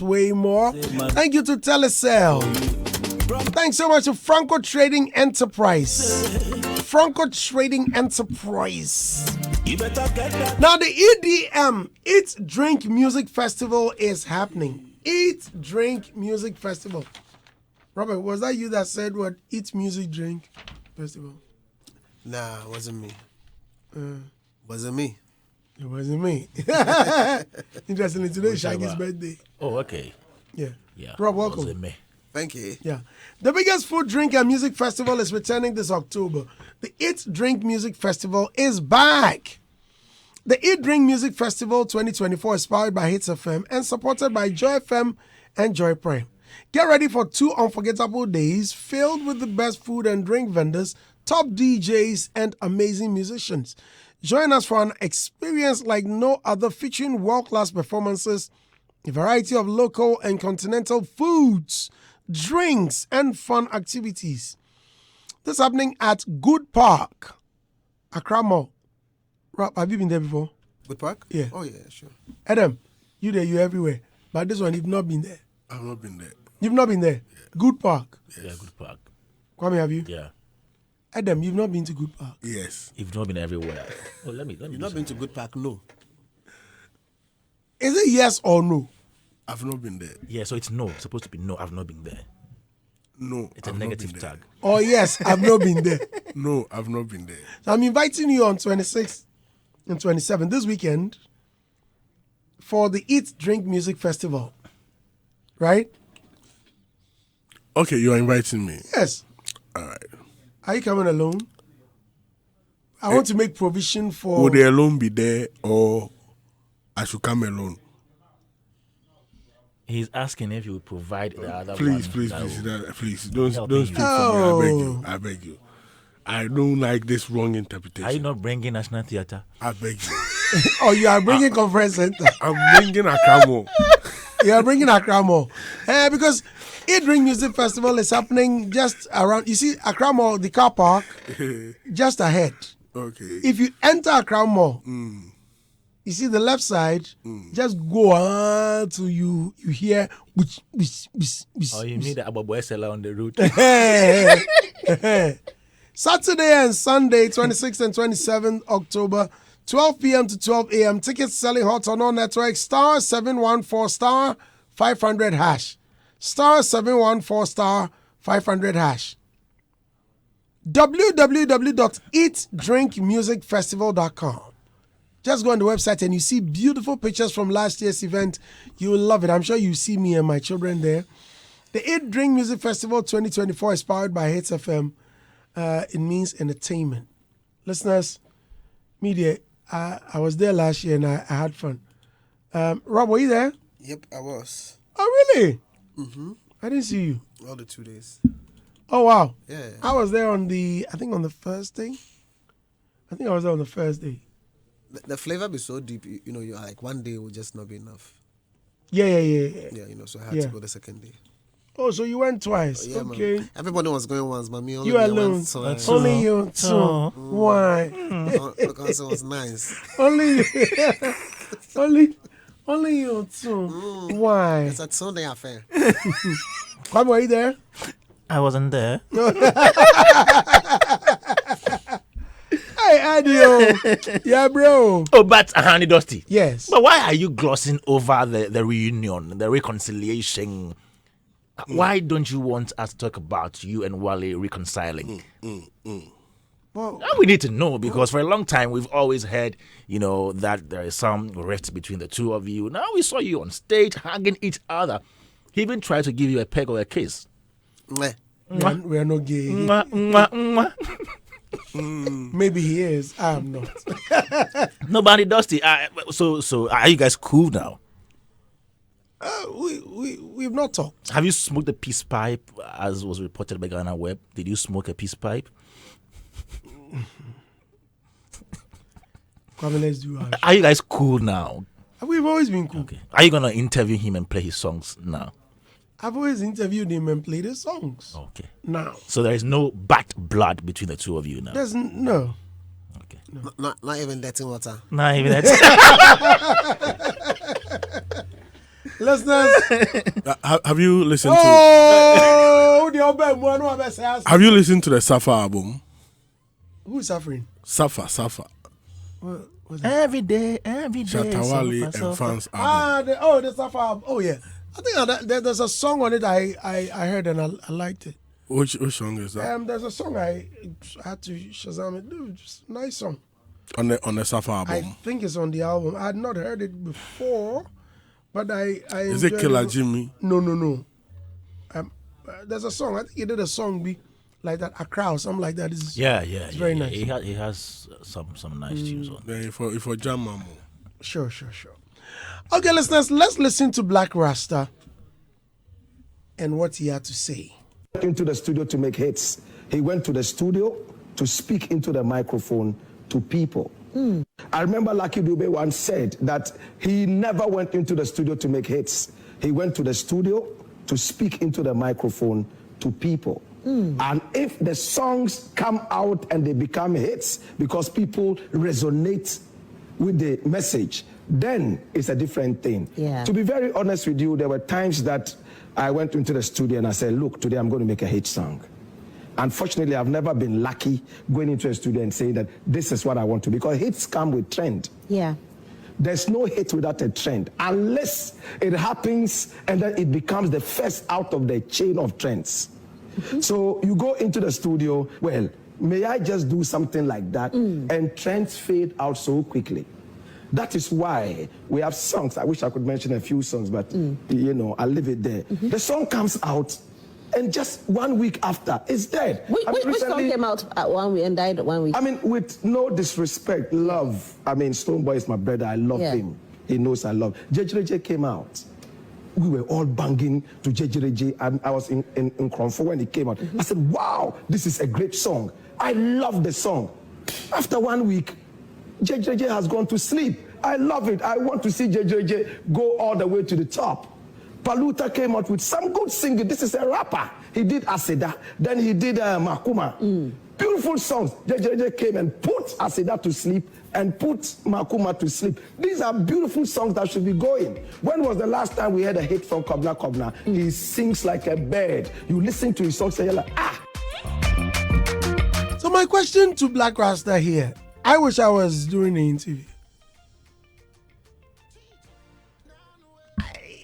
way more. Thank you to Telecel. Thanks so much to Franco Trading Enterprise. Franco Trading Enterprise. Now the EDM, Eat Drink Music Festival is happening. Eat Drink Music Festival. Robert, was that you that said what? Eat Music Drink Festival? Nah, it wasn't me. Wasn't me. It wasn't me. Interestingly, today is Shaggy's birthday. Oh, okay. Yeah. Yeah. Rob, welcome. Was it me? Thank you. Yeah. The biggest food, drink, and music festival is returning this October. The Eat Drink Music Festival is back. The Eat Drink Music Festival 2024 is powered by Hits FM and supported by Joy FM and Joy Prime. Get ready for 2 unforgettable days filled with the best food and drink vendors, top DJs, and amazing musicians. Join us for an experience like no other, featuring world-class performances, a variety of local and continental foods, drinks, and fun activities. This is happening at Good Park, Accra Mall. Rob, have you been there before? Good Park? Yeah. Oh, yeah, sure. Adam, you there, you everywhere. But this one, you've not been there. I've not been there. You've not been there? Yeah. Good Park? Yes. Yeah, Good Park. Kwame, have you? Yeah. Adam, you've not been to Good Park? Yes. You've not been everywhere. Oh, let me. You've not been to Good Park? No. Is it yes or no? I've not been there. Yeah, so it's no. It's supposed to be no. I've not been there. No. It's a negative tag. Oh, yes, I've not been there. No, I've not been there. So I'm inviting you on 26th and 27th this weekend for the Eat Drink Music Festival. Right? Okay, you're inviting me. Yes. All right. Are you coming alone? I want to make provision for... Will the alone be there or I should come alone? He's asking if you would provide the other Please, one. please, don't speak for me. I beg you. I don't like this wrong interpretation. Are you not bringing National Theatre? I beg you. Oh, you are bringing Conference Center. I'm bringing a camel. You are bringing Accra Mall. Because Eat Drink Music Festival is happening just around, you see Accra Mall, the car park, just ahead. Okay. If you enter Accra Mall, you see the left side, just go on to you hear which. Oh, you mean the Ababoy seller on the route? Saturday and Sunday, 26th and 27th October, 12 p.m. to 12 a.m. Tickets selling hot on all networks. Star 714 star 500 hash. Star 714 star 500 hash. www.eatdrinkmusicfestival.com. Just go on the website and you see beautiful pictures from last year's event. You will love it. I'm sure you see me and my children there. The Eat Drink Music Festival 2024 is powered by Hits FM. It means entertainment. Listeners, media, I was there last year and I had fun. Rob, were you there? Yep, I was. Oh, really? Mm-hmm. I didn't see you. All the 2 days. Oh, wow. Yeah. I was there on the first day. I think I was there on the first day. The flavor be so deep, you're like, one day will just not be enough. Yeah. Yeah, so I had to go the second day. Oh, so you went twice. Yeah, okay. Man. Everybody was going once, but me only you alone. Once, so only you too. Why? Because it was nice. only you too. Why? It's a Sunday affair. Kwame, were you there? I wasn't there. Hey, Adio. Yeah, bro. Oh, but Honey Dusty. Yes. But why are you glossing over the reunion, the reconciliation? Why don't you want us to talk about you and Wale reconciling? Well, We need to know, because for a long time we've always heard, that there is some rift between the two of you. Now we saw you on stage hugging each other. He even tried to give you a peg or a kiss. we are not gay. Maybe he is. I'm not. Nobody Dusty. So are you guys cool now? We've not talked. Have you smoked a peace pipe, as was reported by Ghana Web? Did you smoke a peace pipe? Come on, let's do it. Are you guys cool now? We've always been cool. Okay. Are you gonna interview him and play his songs now? I've always interviewed him and played his songs. Okay. Now. So there is no bad blood between the two of you now? There's no. Okay. Not even dirty water. Not even that. Listeners, have you listened to? Have you listened to the Safa album? Who's suffering? Safa. Every day. Shatawale and Fans album. The Safa album. Oh yeah, I think there's a song on it I heard and I liked it. Which song is that? There's a song I had to Shazam it. Just nice song. On the Safa album. I think it's on the album. I had not heard it before, but I is it Killer Jimmy? No. There's a song. I think he did a song like that, Accra or something like that. It's very nice. He has some nice tunes on. Yeah, for Jam Mamo. Sure. Okay, listeners, let's listen to Blakk Rasta and what he had to say. Into the studio to make hits. He went to the studio to speak into the microphone to people. I remember Lucky Dube once said that he never went into the studio to make hits. He went to the studio to speak into the microphone to people. And if the songs come out and they become hits because people resonate with the message, then it's a different thing. Yeah. To be very honest with you, there were times that I went into the studio and I said, look, today I'm going to make a hit song. Unfortunately, I've never been lucky going into a studio and saying that this is what I want to, because hits come with trend. Yeah. There's no hit without a trend, unless it happens and then it becomes the first out of the chain of trends. So you go into the studio, well, may I just do something like that? And trends fade out so quickly. That is why we have songs. I wish I could mention a few songs, but I'll leave it there. The song comes out, and just 1 week after, it's dead. Which song came out at 1 week and died 1 week? I mean, with no disrespect, love. I mean, Stonebwoy is my brother. I love him. He knows I love. Jejereje came out. We were all banging to Jejereje. I was in Kronfo when it came out. I said, wow, this is a great song. I love the song. After 1 week, Jejereje has gone to sleep. I love it. I want to see Jejereje go all the way to the top. Paluta came out with some good singing. This is a rapper. He did Aseda. Then he did Makuma. Beautiful songs. Jejereje came and put Aseda to sleep and put Makuma to sleep. These are beautiful songs that should be going. When was the last time we had a hit from Kobna Kobna? He sings like a bird. You listen to his songs and you're like, ah. So my question to Blakk Rasta here, I wish I was doing the interview.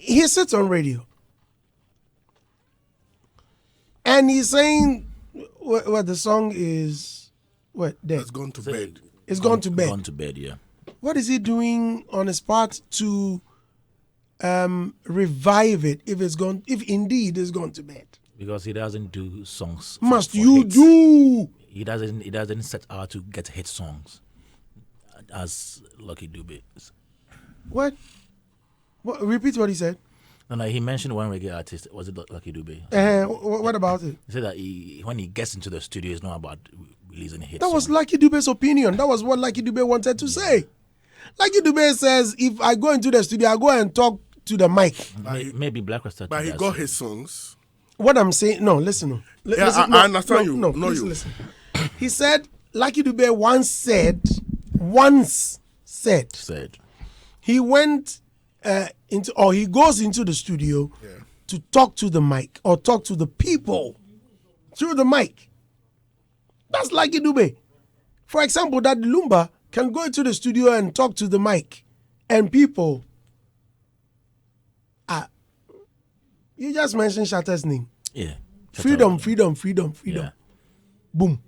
He sits on radio. And he's saying what the song is, dead? It's gone to bed. It's gone to bed. Gone to bed, yeah. What is he doing on his part to revive it if indeed it's gone to bed? Because he doesn't do songs. Must for you hits. do? He doesn't set out to get hit songs as Lucky Dube. What? Repeat what he said. No, he mentioned one reggae artist. Was it Lucky Dube? What about it? He said that when he gets into the studio, it's not about releasing hits. That was Lucky Dube's opinion. That was what Lucky Dube wanted to say. Lucky Dube says, if I go into the studio, I go and talk to the mic. Maybe Blakk Rasta. But he got his songs. What I'm saying, no, listen. I understand you. No, please listen. He said, Lucky Dube once said, he went he goes into the studio to talk to the mic or talk to the people through the mic. That's Lucky Dube. For example, that Lumba can go into the studio and talk to the mic and people. You just mentioned Shatter's name. Yeah. Freedom. Yeah. Boom.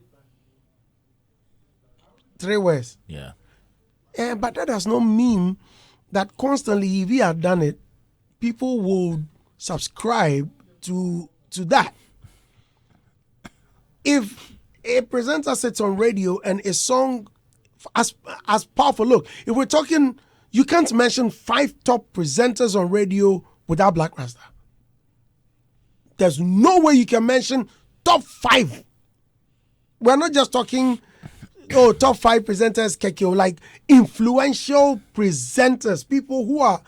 3 words. Yeah. But that does not mean that constantly, if he had done it, people would subscribe to that. If a presenter sits on radio and a song as powerful, look, if we're talking, you can't mention 5 top presenters on radio without Blakk Rasta. There's no way you can mention top 5. We're not just talking, top 5 presenters, Kekio, like influential presenters, people who are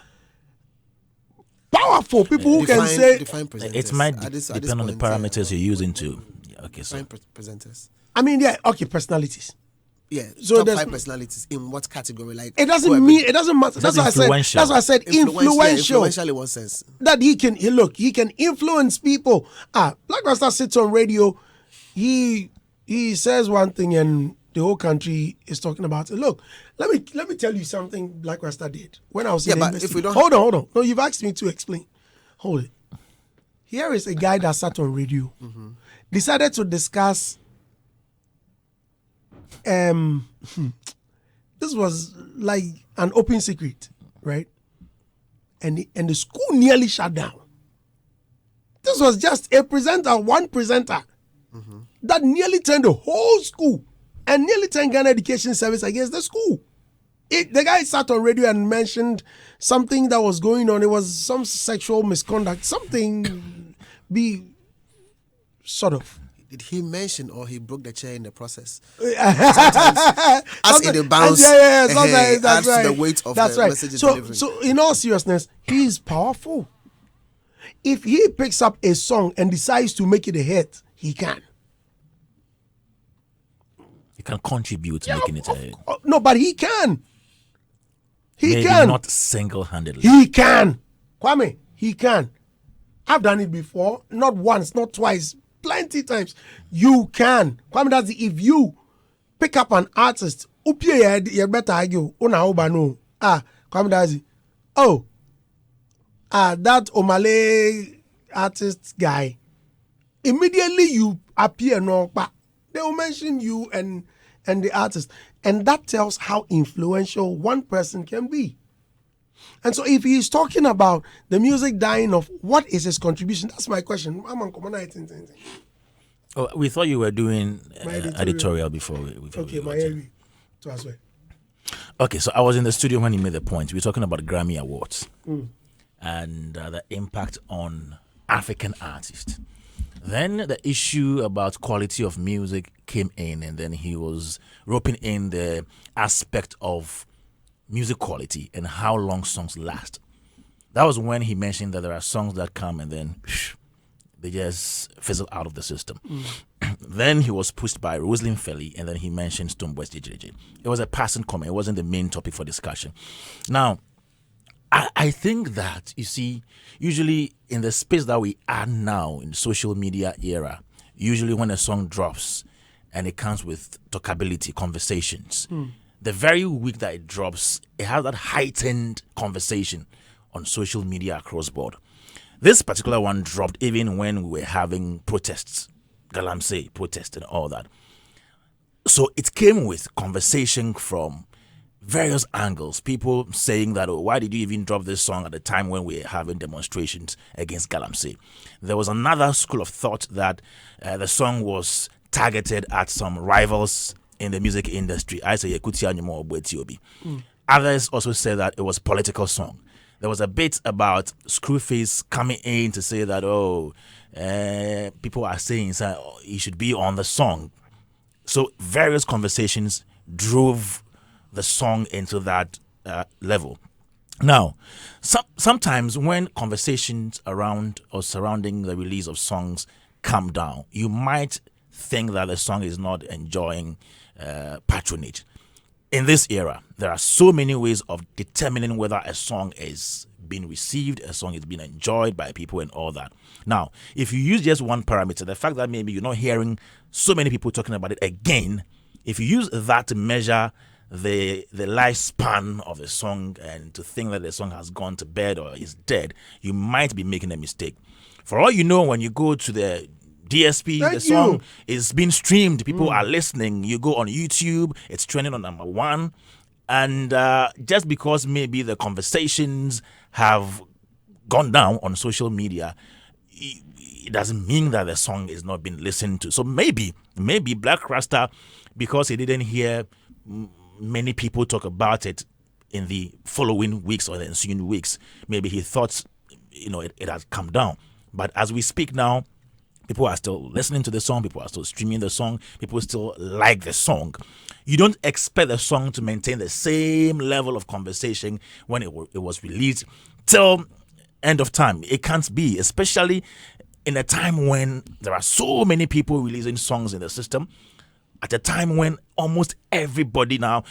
powerful, people who can say. It might depend on the parameters you're using to. Okay, so. Presenters. I mean, personalities. Yeah, So top there's 5 personalities in what category? Like it doesn't mean it doesn't matter. That's why I said. influential. That's why I said influential. Yeah, influential in what sense? That he can influence people. Blakk Rasta sits on radio. He says one thing and the whole country is talking about it. Look, let me tell you something Blakk Rasta did when I was in the but if we don't hold on. No, you've asked me to explain. Hold it. Here is a guy that sat on radio, decided to discuss. This was like an open secret, right? And the school nearly shut down. This was just one presenter, that nearly turned the whole school and nearly turned Ghana Education Service against the school. The guy sat on radio and mentioned something that was going on. It was some sexual misconduct, sort of. Did he mention or he broke the chair in the process? Sometimes, as in the bounce, adds to the weight of the message delivery. So, in all seriousness, he is powerful. If he picks up a song and decides to make it a hit, he can. He can contribute to making it a hit. No, but he can. Maybe can. Not single-handedly. He can. Kwame, he can. I've done it before. Not once, not twice. Plenty times. You can. Kwame, that's if you pick up an artist, you better argue. Kwame, that's it. That Omale artist guy. Immediately you appear, but they will mention you and the artist. And that tells how influential one person can be. And so if he's talking about the music dying off, what is his contribution? That's my question. I'm on common. Oh, we thought you were doing editorial before we Okay, so I was in the studio when he made the point. We were talking about Grammy Awards and the impact on African artists. Then the issue about quality of music came in, and then he was roping in the aspect of music quality and how long songs last. That was when he mentioned that there are songs that come and then they just fizzle out of the system. Then he was pushed by Roslyn Felly, and then he mentioned Stonebwoy's Jejereje. It was a passing comment. It wasn't the main topic for discussion. Now, I think that, you see, usually in the space that we are now, in the social media era, usually when a song drops and it comes with talkability, conversations, the very week that it drops, it has that heightened conversation on social media across board. This particular one dropped even when we were having protests, Galamsey protest and all that. So it came with conversation from various angles. People saying that, why did you even drop this song at the time when we were having demonstrations against Galamsey? There was another school of thought that the song was targeted at some rivals in the music industry. I say Yekutia Nyumo Obwetiobi. Others also said that it was a political song. There was a bit about Screwface coming in to say that, people are saying he should be on the song. So various conversations drove the song into that level. Now, sometimes when conversations around or surrounding the release of songs calm down, you might think that the song is not enjoying patronage. In this era, there are so many ways of determining whether a song is being received, a song is being enjoyed by people and all that. Now, if you use just one parameter, the fact that maybe you're not hearing so many people talking about it again, if you use that to measure the lifespan of a song and to think that the song has gone to bed or is dead, you might be making a mistake. For all you know, when you go to the DSP, the song is being streamed, people are listening, you go on YouTube, it's trending on number 1, and just because maybe the conversations have gone down on social media, it doesn't mean that the song is not being listened to. So maybe Blakk Rasta, because he didn't hear many people talk about it in the following weeks or the ensuing weeks, maybe he thought, it has come down. But as we speak now, people are still listening to the song, people are still streaming the song, people still like the song. You don't expect the song to maintain the same level of conversation when it was released till end of time. It can't be, especially in a time when there are so many people releasing songs in the system. at a time when almost everybody now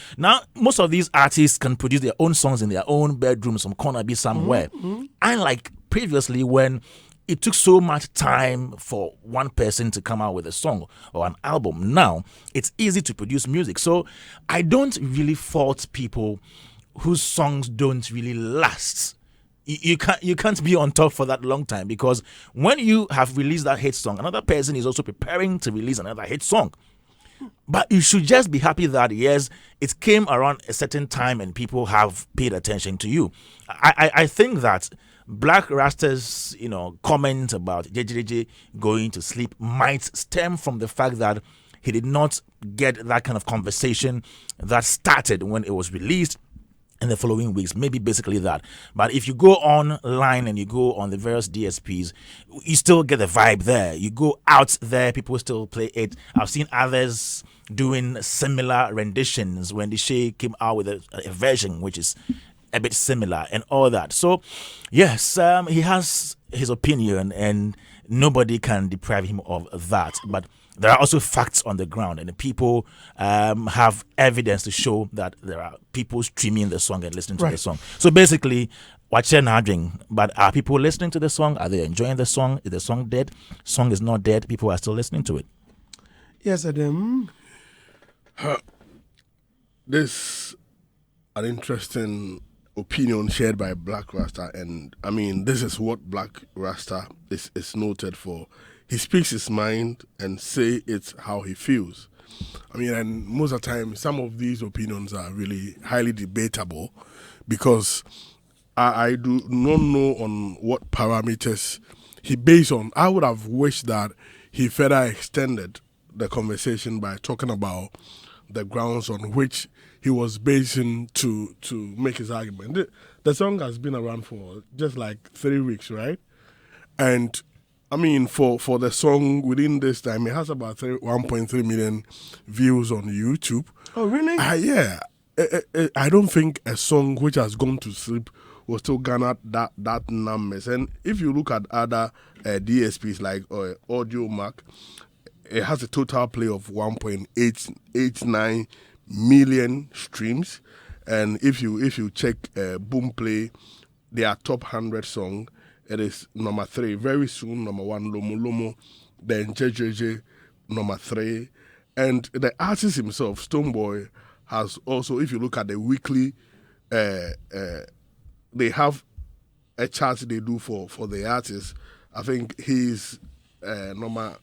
most of these artists can produce their own songs in their own bedroom, some corner be somewhere. Unlike previously when it took so much time for one person to come out with a song or an album. Now it's easy to produce music. So I don't really fault people whose songs don't really last. You can't be on top for that long time, because when you have released that hit song, another person is also preparing to release another hit song. But you should just be happy that, yes, it came around a certain time and people have paid attention to you. I think that Blakk Rasta's comment about Jejereje going to sleep might stem from the fact that he did not get that kind of conversation that started when it was released in the following weeks, maybe basically that. But if you go online and you go on the various DSPs, you still get the vibe there. You go out there, people still play it. I've seen others doing similar renditions when the Shay came out with a version which is a bit similar and all that. So yes, he has his opinion and nobody can deprive him of that. But there are also facts on the ground, and the people have evidence to show that there are people streaming the song and listening to the song. So basically, but are people listening to the song? Are they enjoying the song? Is the song dead? Song is not dead. People are still listening to it. Yes, Adam. This an interesting opinion shared by Blakk Rasta, and I mean, this is what Blakk Rasta is noted for. He speaks his mind and say it's how he feels. I mean, and most of the time, some of these opinions are really highly debatable, because I do not know on what parameters he based on. I would have wished that he further extended the conversation by talking about the grounds on which he was basing to make his argument. The song has been around for just like 3 weeks, right? And I mean, for the song within this time, it has about 1.3 million views on YouTube. Oh, really? Yeah. I don't think a song which has gone to sleep will still garner that numbers. And if you look at other DSPs like Audio Mac, it has a total play of 1.89 million streams. And if you check Boomplay, their top 100 song, it is number 3. Very soon, number 1, Lomo Lomo. Then Jejereje, number 3. And the artist himself, Stonebwoy, has also, if you look at the weekly, they have a chart they do for the artist. I think he's number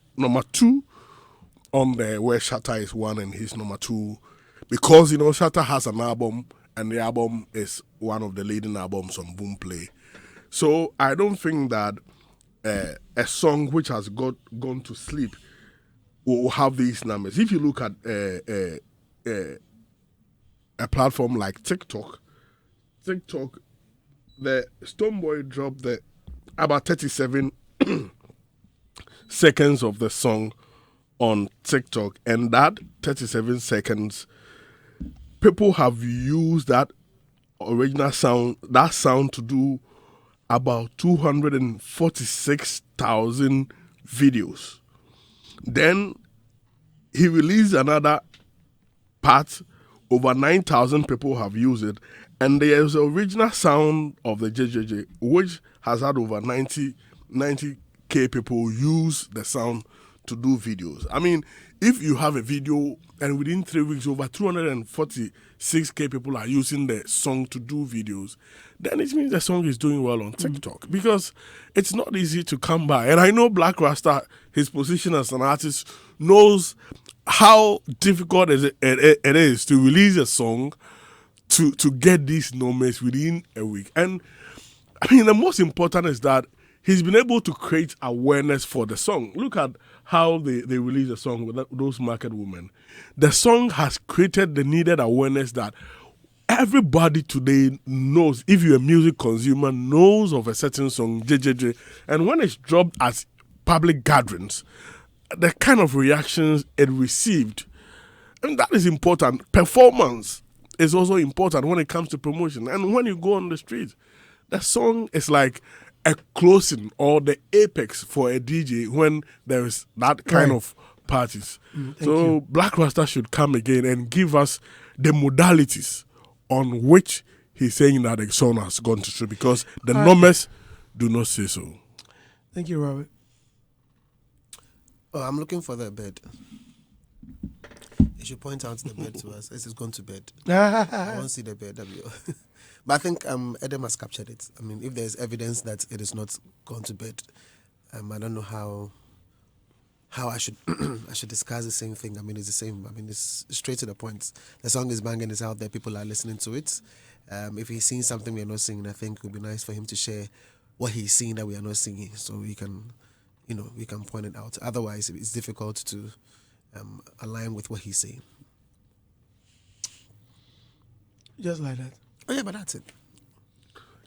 2 on there, where Shatta is 1 and he's number 2. Because, Shatta has an album, and the album is one of the leading albums on Boomplay. So I don't think that a song which has gone to sleep will have these numbers. If you look at a platform like TikTok, the Stonebwoy dropped about 37 seconds of the song on TikTok, and that 37 seconds, people have used that original sound, to do about 246,000 videos. Then he released another part, over 9,000 people have used it, and there's the original sound of the Jejereje, which has had over 90K people use the sound to do videos. I mean, if you have a video and within 3 weeks over 246K people are using the song to do videos, then it means the song is doing well on TikTok, because it's not easy to come by. And I know Blakk Rasta, his position as an artist, knows how difficult it is to release a song to get these numbers within a week. And I mean, the most important is that he's been able to create awareness for the song. Look at how they released the song with those market women. The song has created the needed awareness that everybody today knows. If you're a music consumer, knows of a certain song, Jejereje, and when it's dropped at public gatherings, the kind of reactions it received, and that is important. Performance is also important when it comes to promotion. And when you go on the street, the song is like a closing or the apex for a DJ when there is that kind of parties. So Blakk Rasta should come again and give us the modalities on which he's saying that the song has gone to show, because the numbers do not say so. Thank you, Robert. Oh, I'm looking for the bed. You should point out the bed to us. It's gone to bed. I want to see the bed. But I think Edem has captured it. I mean, if there's evidence that it is not gone to bed, I don't know how I should I should discuss the same thing. I mean, it's the same. I mean, it's straight to the point. The song is banging, it's out there. People are listening to it. If he's seeing something we are not seeing, I think it would be nice for him to share what he's seeing that we are not seeing, so we can, we can point it out. Otherwise, it's difficult to align with what he's saying. Just like that. Oh yeah, but that's it.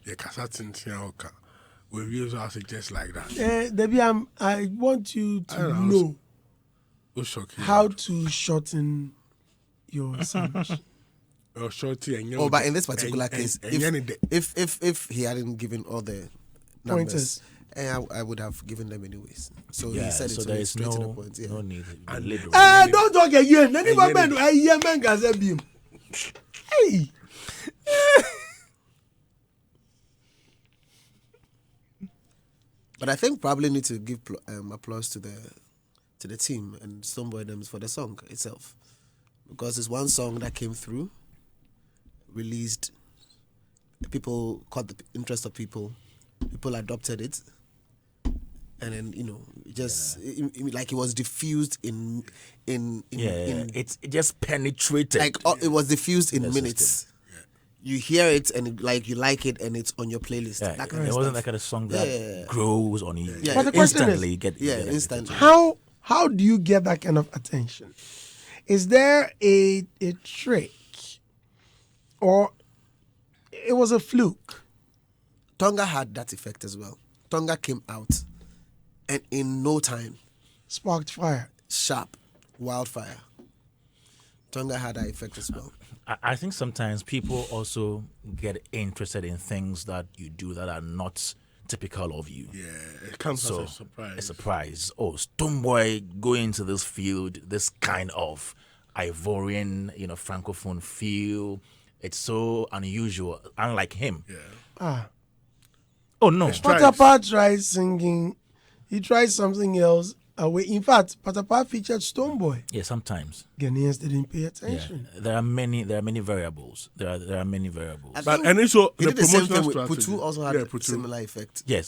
Yeah, because that's in Tiaoka. We use us just like that. Debbie, I want you to know how to shorten your sounds. But in this particular case, if he hadn't given all the numbers, I would have given them anyways. So he said so it there is straight to the point. no need. Don't talk again. Hey. But I think probably need to give applause to the team and Stonebwoy them for the song itself, because it's one song that came through, released, people caught the interest of people adopted it, and then like it was diffused in it just penetrated, like it was diffused in minutes. System. You hear it and you like it, and it's on your playlist. Yeah, That kind it of wasn't stuff. that kind of song that grows on you. Yeah. But the question Instantly is, instantly. How do you get that kind of attention? Is there a trick, or it was a fluke? Tonga had that effect as well. Tonga came out, and in no time, Sparked fire. sharp, wildfire. Tonga had that effect as well. I think sometimes people also get interested in things that you do that are not typical of you. Yeah, it comes as a surprise. A surprise. Oh, Stonebwoy going into this field, this kind of Ivorian, francophone feel. It's so unusual, unlike him. Yeah. Oh no. Patapaa tried singing. He tried something else away. In fact, Patapaa featured Stonebwoy. Yeah, sometimes. Ghanaians didn't pay attention. Yeah. There are many variables. There are many variables. And also He the did the same promotional thing with strategy. Putu, also had a Putu. similar effect. Yeah,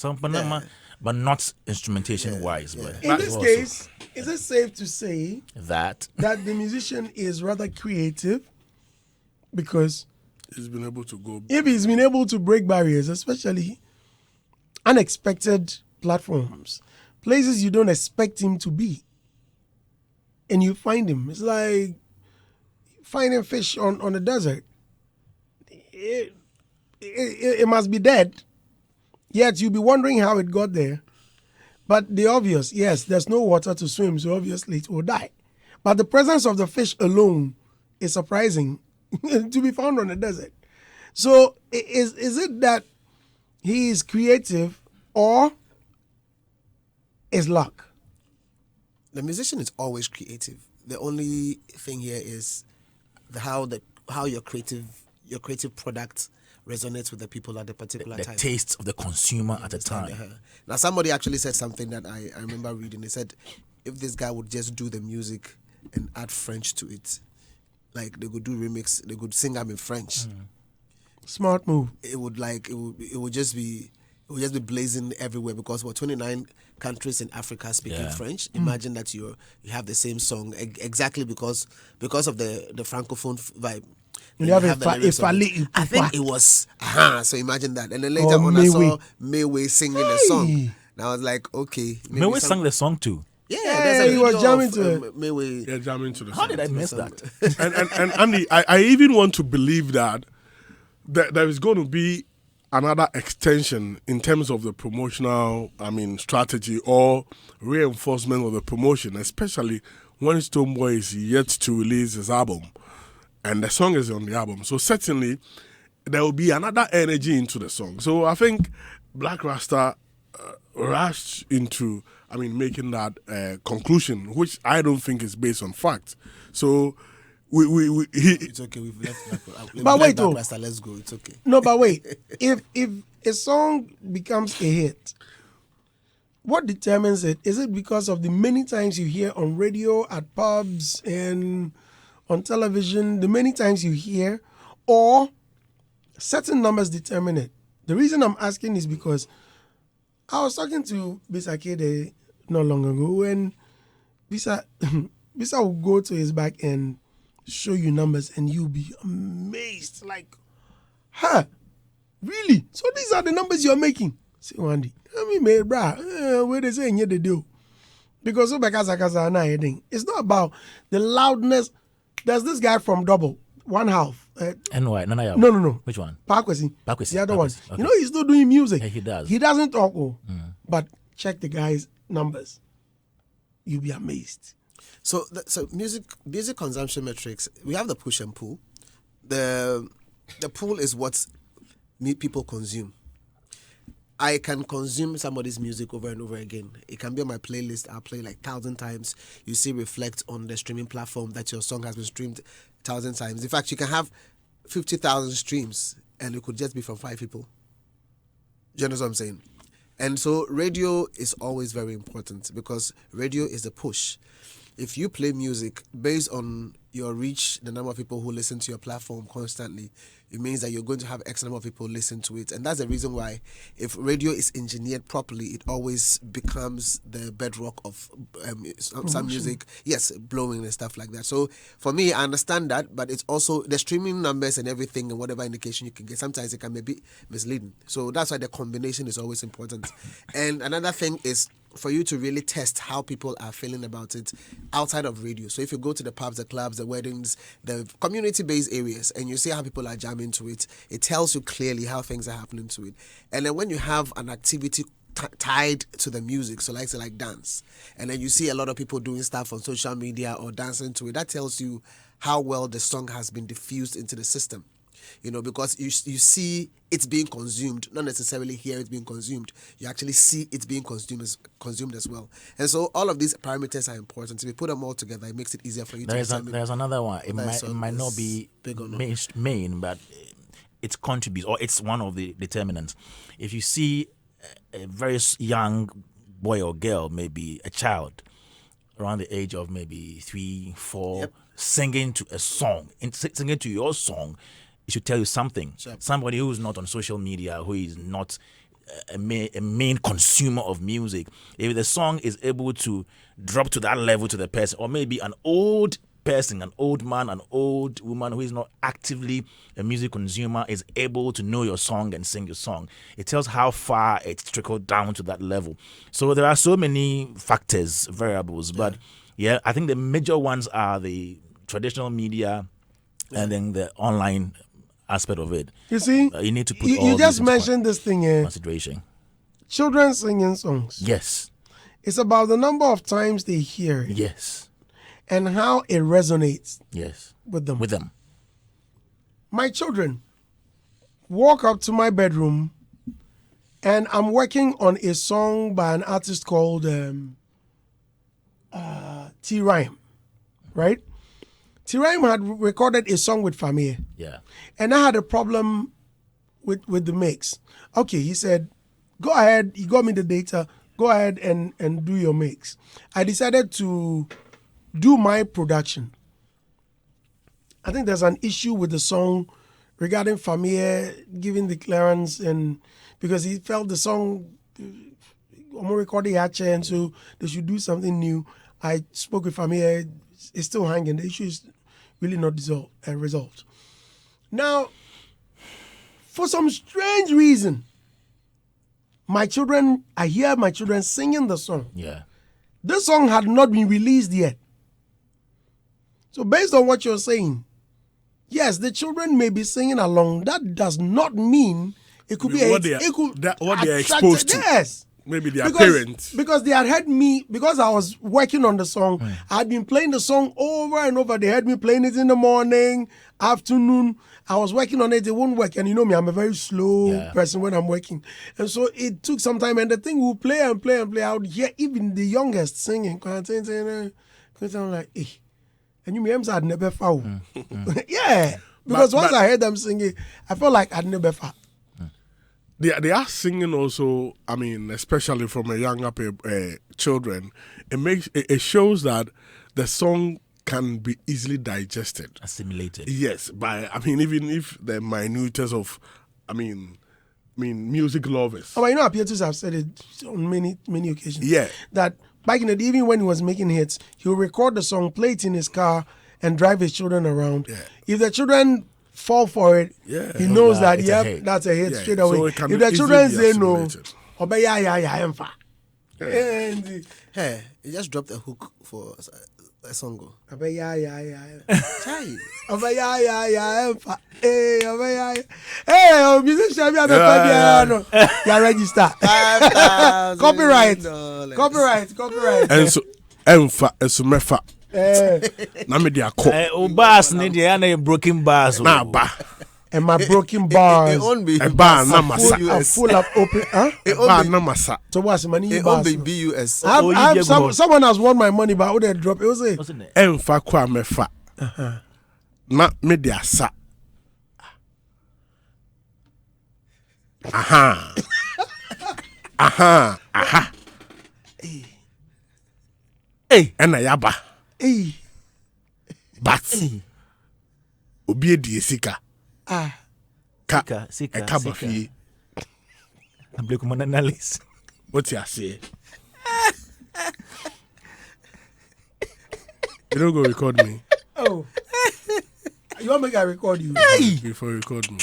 but not instrumentation wise. But In this case, is it safe to say that the musician is rather creative, because He's been able to go. if he's been able to break barriers, especially unexpected platforms, places you don't expect him to be, and you find him. It's like finding fish on the desert. It must be dead, yet you'll be wondering how it got there. But the obvious, yes, there's no water to swim, so obviously it will die. But the presence of the fish alone is surprising to be found on the desert. So is it that he is creative, or is luck? The musician is always creative. The only thing here is how your creative product resonates with the people at the particular time. The taste of the consumer at the time. Now, somebody actually said something that I remember reading. They said, if this guy would just do the music and add French to it, like they could do remix, they could sing them in French. Smart move. It would just be blazing everywhere, because 29 countries in Africa speaking French. Imagine that you have the same song exactly because of the francophone vibe. You have I think it was so imagine that, and then later on I saw Mayway singing the song, and I was like, okay, Mayway sang the song too. Yeah, he was jamming to it. Mayway. Yeah, jamming to the How song. did I miss that? and Andy, I even want to believe that there is going to be another extension in terms of the promotional, strategy or reinforcement of the promotion, especially when Stonebwoy is yet to release his album, and the song is on the album. So certainly there will be another energy into the song. So I think Blakk Rasta rushed into, making that conclusion, which I don't think is based on fact. So it's okay. We've left. But wait, Blakk Rasta, let's go. It's okay. No, but wait. If a song becomes a hit, what determines it? Is it because of the many times you hear on radio, at pubs, and on television, the many times you hear, or certain numbers determine it? The reason I'm asking is because I was talking to Bisa Kede not long ago, and Bisa will go to his back and show you numbers, and you'll be amazed. Like, really? So these are the numbers you're making? Say, Wandy, where they say the deal? Because it's not about the loudness. There's this guy from Double, one half. NY, No. Which one? Parkwesi. Parkwesi. The other one. Okay. He's still doing music. Yeah, he does. He doesn't talk, but check the guy's numbers. You'll be amazed. So music consumption metrics. We have the push and pull. The pull is what people consume. I can consume somebody's music over and over again. It can be on my playlist. I'll play like 1,000 times. You see reflect on the streaming platform that your song has been streamed 1,000 times. In fact, you can have 50,000 streams and it could just be from 5 people. Do you understand what I'm saying? And so radio is always very important because radio is a push. If you play music based on your reach, the number of people who listen to your platform constantly, it means that you're going to have X number of people listen to it. And that's the reason why if radio is engineered properly, it always becomes the bedrock of some music, blowing and stuff like that. So for me, I understand that, but it's also the streaming numbers and everything and whatever indication you can get. Sometimes it can be a bit misleading. So that's why the combination is always important. And another thing is for you to really test how people are feeling about it outside of radio. So if you go to the pubs, the clubs, the weddings, the community-based areas, and you see how people are jamming to it, it tells you clearly how things are happening to it. And then when you have an activity tied to the music, so like dance, and then you see a lot of people doing stuff on social media or dancing to it, that tells you how well the song has been diffused into the system. Because you see it's being consumed, not necessarily hear it being consumed. You actually see it being consumed as well. And so all of these parameters are important. If you put them all together, it makes it easier for you to determine. There's another one. It might not be main, but it contributes, or it's one of the determinants. If you see a very young boy or girl, maybe a child, around the age of maybe 3, 4, singing to a song, singing to your song, it should tell you something. Sure. Somebody who's not on social media, who is not a main consumer of music, if the song is able to drop to that level to the person, or maybe an old person, an old man, an old woman who is not actively a music consumer is able to know your song and sing your song, it tells how far it's trickled down to that level. So there are so many factors, variables, but I think the major ones are the traditional media and then the online aspect of it. You see, you need to put you just mentioned this thing here. Consideration. Children singing songs. Yes. It's about the number of times they hear it. Yes. And how it resonates. Yes. With them. My children walk up to my bedroom and I'm working on a song by an artist called T-Rhyme, right? T-Rhyme had recorded a song with Famille. Yeah. And I had a problem with the mix. Okay, he said, go ahead. He got me the data. Go ahead and do your mix. I decided to do my production. I think there's an issue with the song regarding Famille giving the clearance, and because he felt the song recording and so they should do something new. I spoke with Famille. It's still hanging. The issue is really not resolved. Now, for some strange reason, I hear my children singing the song. Yeah. This song had not been released yet. So based on what you're saying, yes, the children may be singing along. That does not mean it could be what they are exposed to. Yes. Maybe their parents. Because they had heard me, because I was working on the song, I had been playing the song over and over. They heard me playing it in the morning, afternoon. I was working on it, it wouldn't work. And you know me, I'm a very slow person when I'm working. And so it took some time, and the thing will play and play and play. I would hear even the youngest singing. I'm like, eh. And you mean I'd never found. Yeah. Because once I heard them singing, I felt like I'd never found. They are singing also. I mean, especially from a younger children, it shows that the song can be easily digested, assimilated. Yes, even if the minutest of, music lovers. Oh, but you know, Pietus have said it on many occasions. Yeah, that back in the day, even when he was making hits, he would record the song, play it in his car, and drive his children around. Yeah. If the children fall for it, he knows that that's a hit straight away. So if the children say no, hey, he just dropped a hook for a song. Hey, musician, you register. Copyright. And so, mefa. Na me dia ko. Bars need the broken bars. Na ba. And my broken bars. A bar na masa. Full up open. Huh? A bar na masa. So what's the money? BUS. Someone has won my money, but I would drop it. Was it? Emfa kwa mefa. Na me dia sa. Aha. Hey. Ena yaba. Hey. But. Obi edi sika. Sika. Bafi. Blakk Rasta. What you say? You don't go record me. Oh. You want me to record you? Before you record me.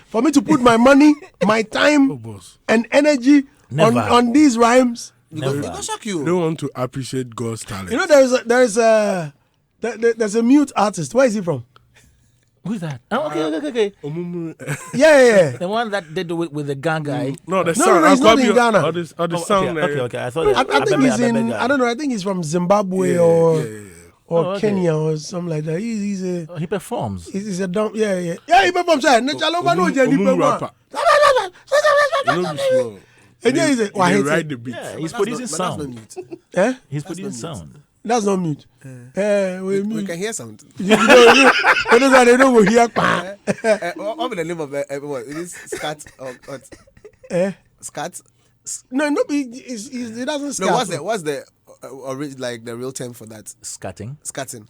For me to put my money, my time, and energy on these rhymes. You don't want to appreciate God's talent. You know, there's a mute artist. Where is he from? Who's that? Oh, okay. Yeah. The one that did with the gang guy. No, the No, sound. he's not in Ghana. Or the sound. Okay. I thought. I think he's in. I don't know. I think he's from Zimbabwe or Kenya or something like that. He's a. He performs. He's a dumb. Yeah. He performs. Rapper. And yeah, They write the beat. Yeah, he's producing sound. He's producing sound. That's not mute. We can hear sound. You know we hear. What is the name of what? It is scat or what? Scat? No, it doesn't scat. No, what's the like the real term for that? Scatting. Scatting.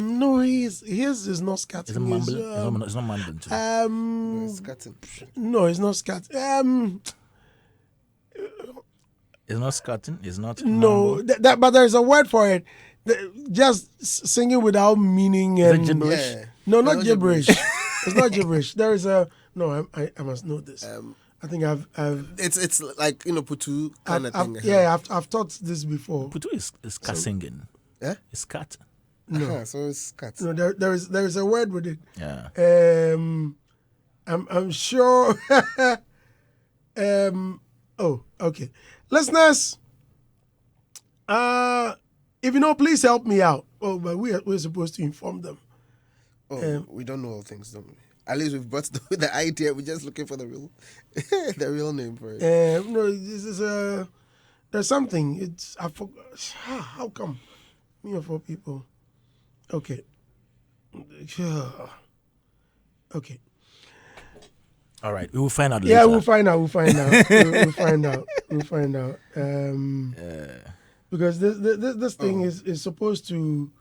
No, his is not scatting. It's mumbling. It's not mumbling too. Scatting. No, it's not scatting. It's not scatting. It's not. No, but there's a word for it. Just singing without meaning. Is it gibberish? Yeah. No, not gibberish. It's not gibberish. There is a no. I must know this. I think I've. It's like Putu kind of thing. I've taught this before. Putu is scat singing. Yeah, it's scat. No, so it's scat. No, there is a word with it. Yeah. I'm sure. Oh, okay. Listeners, if you know, please help me out. Oh, but we're supposed to inform them. Oh, we don't know all things, don't we? At least we've brought the idea. We're just looking for the real name for it. No, this is there's something. I forgot. How come? Me or 4 people? Okay. Okay. All right, we will find out later. Yeah, we'll find out. We'll find out. Because this thing is supposed to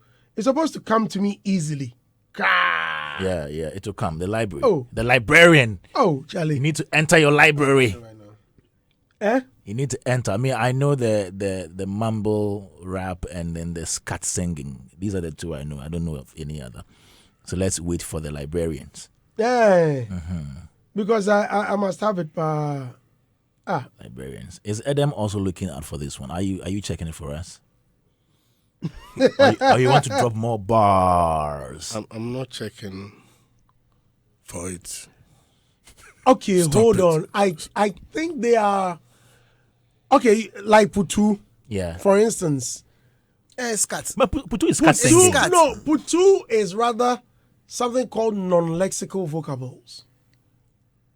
come to me easily. Yeah, it will come. The library. Oh. The librarian. Oh, Charlie. You need to enter your library. Eh? You need to enter. I mean, I know the mumble rap and then the scat singing. These are the 2 I know. I don't know of any other. So let's wait for the librarians. Yeah. Because I must have it. Librarians. Is Edem also looking out for this one? Are you checking it for us? or you want to drop more bars? I'm not checking for it. Okay, Stop hold it. on. I think they are okay, like Putu, Yeah. for instance. Scat. But Putu is scat Putu, singing. Scat. no, Putu is rather something called non-lexical vocables.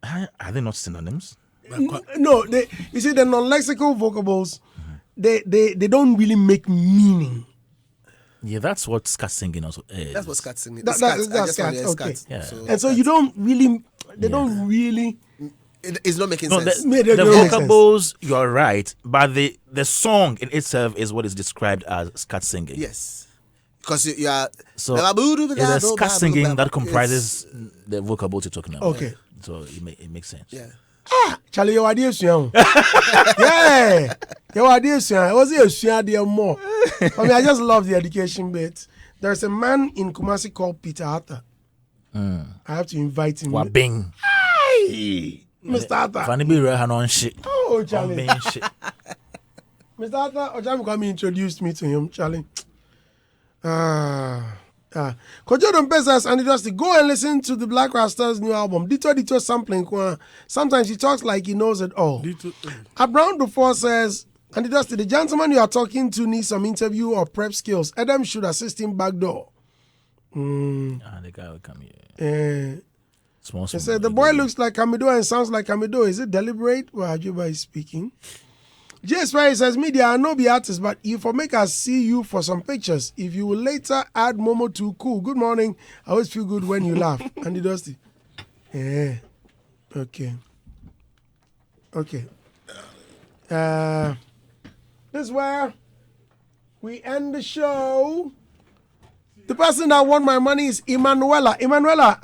Are they not synonyms? No, you see the non-lexical vocables, they don't really make meaning. Yeah, that's what scat singing also is. That's what scat singing. That's I just scat, want to hear okay. scat. Yeah. So And so scat. you don't really, they don't really. It's not making No, sense. the They don't make sense. vocables, you're right, but the song in itself is what is described as scat singing. Yes. Because you are. So it's a scat singing that comprises the vocables you're talking about. Okay. So it makes sense. Yeah. Charlie, your idea is young. Yeah, your idea is young. It was a idea more. I mean, I just love the education bit. There's a man in Kumasi called Peter Arthur. I have to invite him. Wabing. Hey, Mr. Arthur. Fanny be on shit. Oh, Charlie. On shit. Mr. Arthur, Ojami Kwame introduced me to him, Charlie. Kojo Dompesas and just go and listen to the Blakk Rasta's new album. Dito sampling. Sometimes he talks like he knows it all. Abraham Dufour says, and Dusty, the gentleman you are talking to needs some interview or prep skills. Adam should assist him back door. The guy will come here. Small. He said, the boy looks like Kamido and sounds like Kamido. Is it deliberate? Well, Ajuba is speaking. J.S. Ferry says, media are no be artists, but if I make us see you for some pictures, if you will later add Momo to cool. Good morning. I always feel good when you laugh. Andy Dusty. Yeah. Okay. This is where we end the show. The person that won my money is Emanuela. Emanuela,